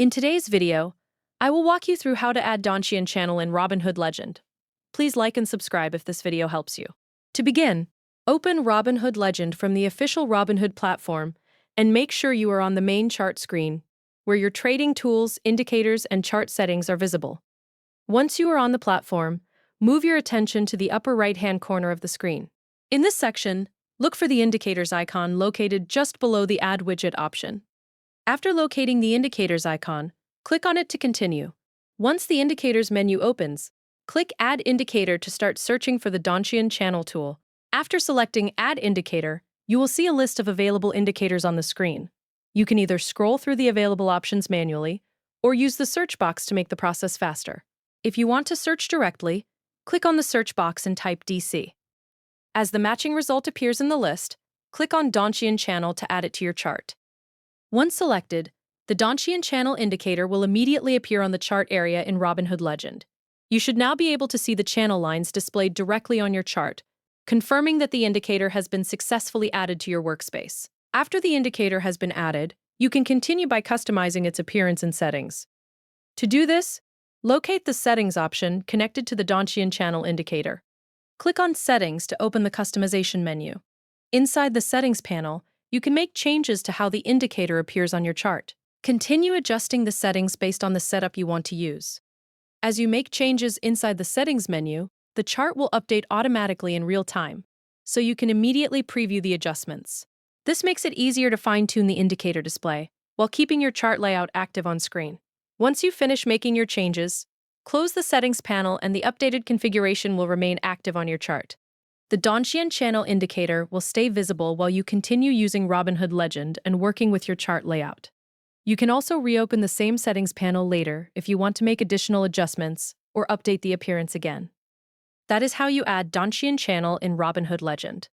In today's video, I will walk you through how to add Donchian Channel in Robinhood Legend. Please like and subscribe if this video helps you. To begin, open Robinhood Legend from the official Robinhood platform and make sure you are on the main chart screen, where your trading tools, indicators, and chart settings are visible. Once you are on the platform, move your attention to the upper right-hand corner of the screen. In this section, look for the indicators icon located just below the Add Widget option. After locating the indicators icon, click on it to continue. Once the indicators menu opens, click Add Indicator to start searching for the Donchian Channel tool. After selecting Add Indicator, you will see a list of available indicators on the screen. You can either scroll through the available options manually or use the search box to make the process faster. If you want to search directly, click on the search box and type DC. As the matching result appears in the list, click on Donchian Channel to add it to your chart. Once selected, the Donchian Channel indicator will immediately appear on the chart area in Robinhood Legend. You should now be able to see the channel lines displayed directly on your chart, confirming that the indicator has been successfully added to your workspace. After the indicator has been added, you can continue by customizing its appearance and settings. To do this, locate the Settings option connected to the Donchian Channel indicator. Click on Settings to open the customization menu. Inside the Settings panel, you can make changes to how the indicator appears on your chart. Continue adjusting the settings based on the setup you want to use. As you make changes inside the Settings menu, the chart will update automatically in real time, so you can immediately preview the adjustments. This makes it easier to fine-tune the indicator display while keeping your chart layout active on screen. Once you finish making your changes, close the Settings panel and the updated configuration will remain active on your chart. The Donchian Channel indicator will stay visible while you continue using Robinhood Legend and working with your chart layout. You can also reopen the same settings panel later if you want to make additional adjustments or update the appearance again. That is how you add Donchian Channel in Robinhood Legend.